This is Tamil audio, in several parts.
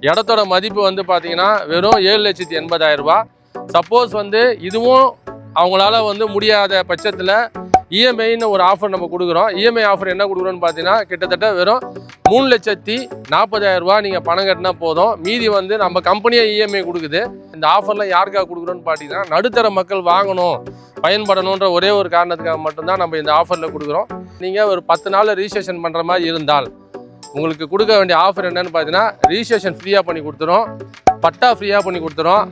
இடத்தோட மதிப்பு வந்து பார்த்தீங்கன்னா வெறும் 7,80,000 ரூபா. சப்போஸ் வந்து இதுவும் அவங்களால வந்து முடியாத பட்சத்தில் இஎம்ஐன்னு ஒரு ஆஃபர் நம்ம கொடுக்குறோம். இஎம்ஐ ஆஃபர் என்ன கொடுக்குறோன்னு பார்த்தீங்கன்னா கிட்டத்தட்ட வெறும் 3,40,000 ரூபா நீங்கள் பணம் கட்டினா போதும். மீதி வந்து நம்ம கம்பெனியே இஎம்ஐ கொடுக்குது. இந்த ஆஃபர்லாம் யாருக்காக கொடுக்குறோன்னு பார்த்தீங்கன்னா நடுத்தர மக்கள் வாங்கணும், பயன்படணுன்ற ஒரே ஒரு காரணத்துக்காக மட்டும்தான் நம்ம இந்த ஆஃபரில் கொடுக்குறோம். நீங்கள் ஒரு 10 நாளில் ரிஜிஸ்ட்ரேஷன் பண்ணுற மாதிரி இருந்தால் உங்களுக்கு கொடுக்க வேண்டிய ஆஃபர் என்னன்னு பார்த்தீங்கன்னா ரிஜிஸ்ட்ரேஷன் ஃப்ரீயாக பண்ணி கொடுத்துரும், பட்டா ஃப்ரீயாக பண்ணி கொடுத்துரும்.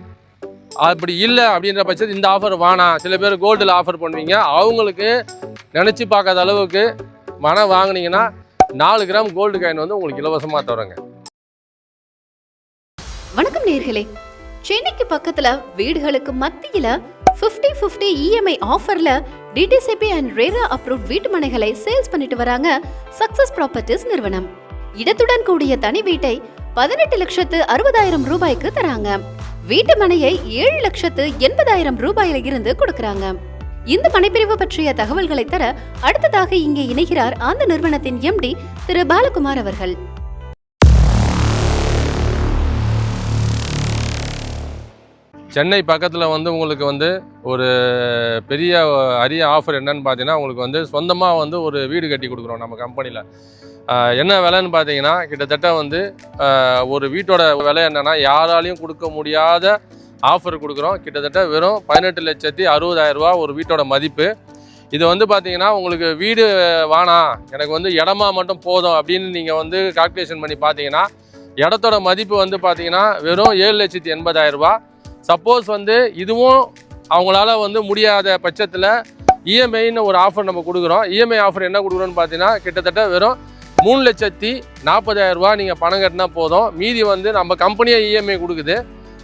அப்படி இல்லை அப்படின்ற பட்சத்தில் இந்த ஆஃபர் வேணாம், சில பேர் கோல்டில் ஆஃபர் பண்ணுவீங்க, அவங்களுக்கு நினச்சி பார்க்காத அளவுக்கு மனம் வாங்கினீங்கன்னா 4 கிராம் கோல்டு காயின் வந்து உங்களுக்கு இலவசமாக தருங்க. வணக்கம் நேயர்களே, சென்னைக்கு பக்கத்துல வீடுகளுக்கு மத்தியில 50-50 இஎம்ஐ ஆஃபர்ல டிடிசிபி அண்ட் ரேரா அப்ரூவ்ட் வீட்டு மனைகளை சேல்ஸ் பண்ணிட்டு வராங்க சக்சஸ் ப்ராப்பர்ட்டிஸ் நிறுவனம். இடத்துடன் கூடிய தனி வீட்டை 18,60,000 ரூபாய்க்கு தராங்க. வீட்டு மனையை 7,80,000 ரூபாயில இருந்து கொடுக்கறாங்க. இந்த மனைப்பிரிவு பற்றிய தகவல்களை தர அடுத்ததாக இங்கே இணைகிறார் அந்த நிறுவனத்தின் எம்டி திரு பாலகுமார் அவர்கள். சென்னை பக்கத்தில் வந்து உங்களுக்கு வந்து ஒரு பெரிய அரிய ஆஃபர் என்னன்னு பார்த்தீங்கன்னா உங்களுக்கு வந்து சொந்தமாக வந்து ஒரு வீடு கட்டி கொடுக்குறோம் நம்ம கம்பெனியில். என்ன விலைன்னு பார்த்தீங்கன்னா கிட்டத்தட்ட வந்து ஒரு வீட்டோட விலை என்னென்னா யாராலையும் கொடுக்க முடியாத ஆஃபர் கொடுக்குறோம். கிட்டத்தட்ட வெறும் 18,60,000 ரூபா ஒரு வீட்டோட மதிப்பு. இது வந்து பார்த்தீங்கன்னா உங்களுக்கு வீடு வேணாம், எனக்கு வந்து இடமா மட்டும் போதும் அப்படின்னு நீங்கள் வந்து கால்குலேஷன் பண்ணி பார்த்தீங்கன்னா இடத்தோட மதிப்பு வந்து பார்த்தீங்கன்னா வெறும் 7,80,000 ரூபா. சப்போஸ் வந்து இதுவும் அவங்களால வந்து முடியாத பட்சத்தில் இஎம்ஐன்னு ஒரு ஆஃபர் நம்ம கொடுக்குறோம். இஎம்ஐ ஆஃபர் என்ன கொடுக்குறோன்னு பார்த்தீங்கன்னா கிட்டத்தட்ட வெறும் 3,40,000 ரூபா நீங்கள் பணம் கட்டினா போதும். மீதி வந்து நம்ம கம்பெனியே இஎம்ஐ கொடுக்குது.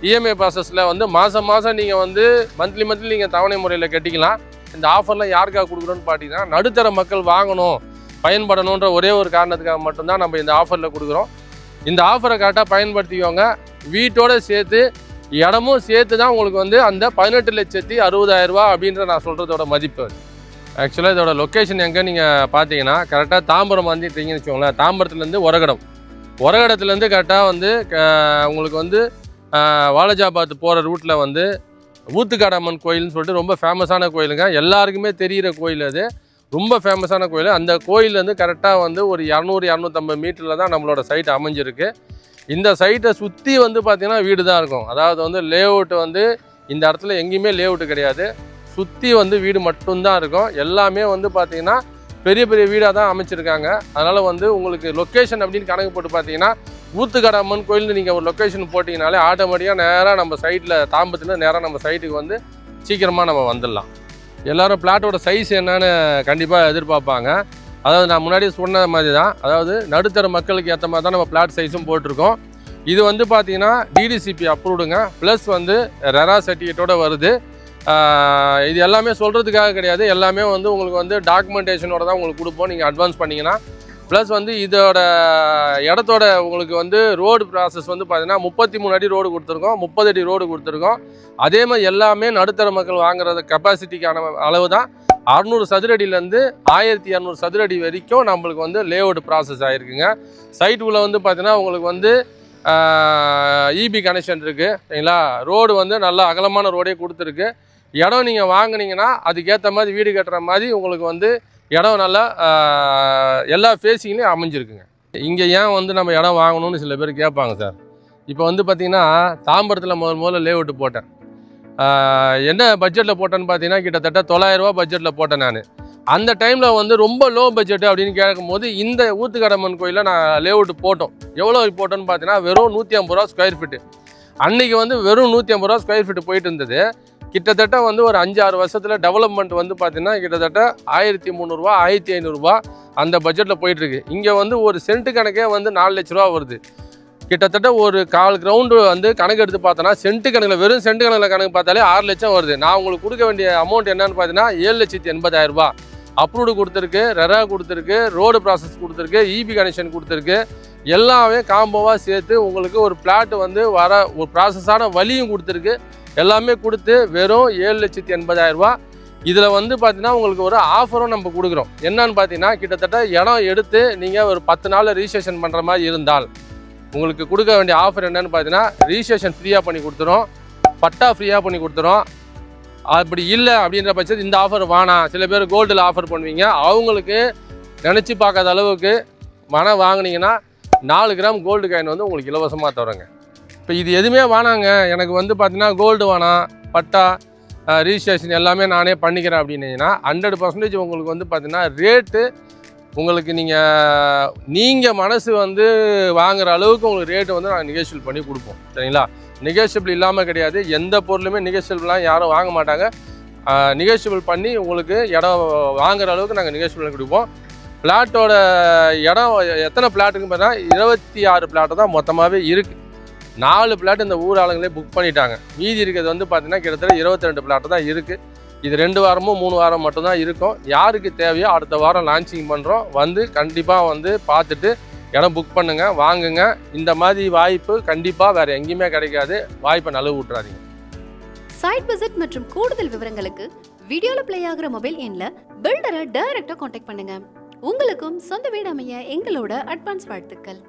இஎம்ஐ ப்ராசஸில் வந்து மாதம் நீங்கள் வந்து மந்த்லி நீங்கள் தவணை முறையில் கட்டிக்கலாம். இந்த ஆஃபர்லாம் யாருக்காக கொடுக்குறோன்னு பார்த்தீங்கன்னா நடுத்தர மக்கள் வாங்கணும், பயன்படணுன்ற ஒரே ஒரு காரணத்துக்காக மட்டும்தான் நம்ம இந்த ஆஃபரில் கொடுக்குறோம். இந்த ஆஃபரை கரெக்டாக பயன்படுத்திக்கோங்க. வீட்டோடு சேர்த்து இடமும் சேர்த்து தான் உங்களுக்கு வந்து அந்த 18,60,000 ரூபா அப்படின்ற நான் சொல்கிறதோட மதிப்பு. ஆக்சுவலாக இதோட லொக்கேஷன் எங்கே நீங்கள் பார்த்தீங்கன்னா கரெக்டாக தாம்பரம் வந்துட்டீங்கன்னு வச்சுக்கோங்களேன். தாம்பரத்துலேருந்து ஒரகடத்துலேருந்து கரெக்டாக வந்து உங்களுக்கு வந்து வாலஜாபாத் போகிற ரூட்டில் வந்து ஊத்துக்காடம்மன் கோயில்னு சொல்லிட்டு ரொம்ப ஃபேமஸான கோயிலுங்க. எல்லாருக்குமே தெரிகிற கோயில், அது ரொம்ப ஃபேமஸான கோயில். அந்த கோயிலேருந்து கரெக்டாக வந்து ஒரு 200-250 மீட்டரில் தான் நம்மளோட சைட் அமைஞ்சிருக்கு. இந்த சைட்டை சுற்றி வந்து பார்த்திங்கன்னா வீடு தான் இருக்கும். அதாவது வந்து லேஅவுட் வந்து இந்த இடத்துல எங்கேயுமே லேஅவுட்டு கிடையாது, சுற்றி வந்து வீடு மட்டும்தான் இருக்கும். எல்லாமே வந்து பார்த்திங்கன்னா பெரிய வீடாக தான் அமைச்சிருக்காங்க. அதனால் வந்து உங்களுக்கு லொக்கேஷன் அப்படின்னு கணக்கு போட்டு பார்த்தீங்கன்னா ஊத்துக்காடம்மன் கோயில்னு நீங்கள் ஒரு லொக்கேஷன் போட்டிங்கனாலே ஆட்டோமேட்டிக்காக நேராக நம்ம சைட்டில் தாம்பரத்தில் நேராக நம்ம சைட்டுக்கு வந்து சீக்கிரமாக நம்ம வந்துடலாம். எல்லோரும் பிளாட்டோட சைஸ் என்னன்னு கண்டிப்பாக எதிர்பார்ப்பாங்க. அதாவது நான் முன்னாடி சொன்ன மாதிரி தான், அதாவது நடுத்தர மக்களுக்கு ஏற்ற மாதிரி தான் நம்ம பிளாட் சைஸும் போட்டிருக்கோம். இது வந்து பார்த்திங்கன்னா டிடிசிபி அப்ரூவ்டுங்க, ப்ளஸ் வந்து ரெரா சர்டிஃபிகேட்டோடு வருது. இது எல்லாமே சொல்கிறதுக்காக கிடையாது, எல்லாமே வந்து உங்களுக்கு வந்து டாக்குமெண்டேஷனோட தான் உங்களுக்கு கொடுப்போம் நீங்கள் அட்வான்ஸ் பண்ணிங்கன்னா. ப்ளஸ் வந்து இதோட இடத்தோட உங்களுக்கு வந்து ரோடு ப்ராசஸ் வந்து பார்த்திங்கன்னா 33 அடி ரோடு கொடுத்துருக்கோம், 30 அடி ரோடு கொடுத்துருக்கோம். அதே மாதிரி எல்லாமே நடுத்தர மக்கள் வாங்குறது கெப்பாசிட்டிக்கான அளவு தான். 600 சதுரடியிலேருந்து 1200 சதுரடி வரைக்கும் நம்மளுக்கு வந்து லேஅவுட் ப்ராசஸ் ஆகிருக்குங்க. சைட்டுக்குள்ளே வந்து பார்த்திங்கன்னா உங்களுக்கு வந்து இபி கனெக்ஷன் இருக்குது சரிங்களா. ரோடு வந்து நல்லா அகலமான ரோடே கொடுத்துருக்கு. இடம் நீங்கள் வாங்கினீங்கன்னா அதுக்கேற்ற மாதிரி வீடு கட்டுற மாதிரி உங்களுக்கு வந்து இடம் நல்லா எல்லா ஃபேஸிங்லேயும் அமைஞ்சிருக்குங்க. இங்கே ஏன் வந்து நம்ம இடம் வாங்கணும்னு சில பேர் கேட்பாங்க சார். இப்போ வந்து பார்த்திங்கன்னா தாம்பரத்தில் முதல்ல லேஅவுட்டு போட்டேன். என்ன பட்ஜெட்டில் போட்டேன்னு பார்த்தீங்கன்னா கிட்டத்தட்ட 9,000 ரூபா பட்ஜெட்டில் போட்டேன் நான். அந்த டைமில் வந்து ரொம்ப லோ பட்ஜெட்டு அப்படின்னு கேட்கும்போது இந்த ஊத்துக்காடம்மன் கோயிலில் நான் லேஅவுட்டு போட்டோம். எவ்வளோ போட்டோன்னு பார்த்தீங்கன்னா வெறும் 150 ரூபா ஸ்கொயர் ஃபீட்டு. அன்றைக்கி வந்து வெறும் 150 ரூபா ஸ்கொயர் ஃபீட்டு போயிட்டு இருந்தது. கிட்டத்தட்ட வந்து ஒரு 5-6 வருஷத்தில் டெவலப்மெண்ட் வந்து பார்த்திங்கன்னா கிட்டத்தட்ட 1,300 ரூபா 1,500 ரூபா அந்த பட்ஜெட்டில் போயிட்டுருக்கு. இங்கே வந்து ஒரு சென்ட்டு கணக்கே வந்து 4 லட்ச ரூபா வருது. கிட்டத்தட்ட ஒரு 1/4 கிரவுண்டு வந்து கணக்கு எடுத்து பார்த்தோன்னா சென்ட்டு கணக்கில் வெறும் சென்ட்டு கணக்கில் கணக்கு பார்த்தாலே 6 லட்சம் வருது. நான் உங்களுக்கு கொடுக்க வேண்டிய அமௌண்ட் என்னன்னு பார்த்தீங்கன்னா 7,80,000 ரூபா. அப்ரூவ்டு கொடுத்துருக்கு, ரெரா கொடுத்துருக்கு, ரோடு ப்ராசஸ் கொடுத்துருக்கு, இபி கனெக்ஷன் கொடுத்துருக்கு. எல்லாமே காம்போவாக சேர்த்து உங்களுக்கு ஒரு பிளாட் வந்து வர ஒரு ப்ராசஸான வழியும் கொடுத்துருக்கு. எல்லாமே கொடுத்து வெறும் 7,80,000 ரூபா. இதில் வந்து பார்த்தீங்கன்னா உங்களுக்கு ஒரு ஆஃபரும் நம்ம கொடுக்குறோம். என்னன்னு பார்த்தீங்கன்னா கிட்டத்தட்ட இடம் எடுத்து நீங்கள் ஒரு 10 நாளில் ரிஜிஸ்ட்ரேஷன் பண்ணுற மாதிரி இருந்தால் உங்களுக்கு கொடுக்க வேண்டிய ஆஃபர் என்னன்னு பார்த்தீங்கன்னா ரிஜிஸ்ட்ரேஷன் ஃப்ரீயாக பண்ணி கொடுத்துரும், பட்டா ஃப்ரீயாக பண்ணி கொடுத்துரும். அப்படி இல்லை அப்படின்ற பட்சத்தில் இந்த ஆஃபர் வேணாம், சில பேர் கோல்டில் ஆஃபர் பண்ணுவீங்க, அவங்களுக்கு நினச்சி பார்க்காத அளவுக்கு மனம் வாங்கினீங்கன்னா 4 கிராம் கோல்டு காயின் வந்து உங்களுக்கு இலவசமாக தரோங்க. இப்போ இது எதுவுமே வேணாங்க, எனக்கு வந்து பார்த்தீங்கன்னா கோல்டு வேணாம், பட்டா ரிஜிஸ்ட்ரேஷன் எல்லாமே நானே பண்ணிக்கிறேன் அப்படின்னீங்கன்னா 100% உங்களுக்கு வந்து பார்த்தீங்கன்னா ரேட்டு உங்களுக்கு நீங்கள் மனசு வந்து வாங்குகிற அளவுக்கு உங்களுக்கு ரேட்டு வந்து நாங்கள் நெகோஷியபிள் பண்ணி கொடுப்போம். சரிங்களா? நெகோஷியபிள் இல்லாமல் கிடையாது, எந்த பொருளுமே நெகோஷியபிள்லாம் யாரும் வாங்க மாட்டாங்க. நெகோஷியபிள் பண்ணி உங்களுக்கு இடம் வாங்குகிற அளவுக்கு நாங்கள் நெகோஷியபிள் பண்ணி கொடுப்போம். பிளாட்டோட இடம் எத்தனை பிளாட்டுன்னு பார்த்தா 26 பிளாட்டு தான் மொத்தமாகவே இருக்குது. 4 பிளாட் இந்த ஊர் ஆளுங்களே புக் பண்ணிட்டாங்க. மீதி இருக்கிறது வந்து பார்த்தீங்கன்னா கிட்டத்தட்ட 22 பிளாட்டு தான் இருக்குது. இது 2 வாரமோ 3 வாரம் மட்டும்தான் இருக்கும். யாருக்கு தேவையோ அடுத்த வாரம் லான்ச்சிங் பண்ணுறோம், வந்து கண்டிப்பாக வந்து பார்த்துட்டு இடம் புக் பண்ணுங்கள், வாங்குங்க. இந்த மாதிரி வாய்ப்பு கண்டிப்பாக வேறு எங்கேயுமே கிடைக்காது. வாய்ப்பை நழுவ விட்டுறாதீங்க. சைட் விசிட் மற்றும் கூடுதல் விவரங்களுக்கு வீடியோவில் ப்ளே ஆகிற மொபைல் எண்ணில் பில்டரை டைரக்டாக காண்டாக்ட் பண்ணுங்க. உங்களுக்கும் சொந்த வீடு அமைய எங்களோட அட்வான்ஸ் வாழ்த்துக்கள்.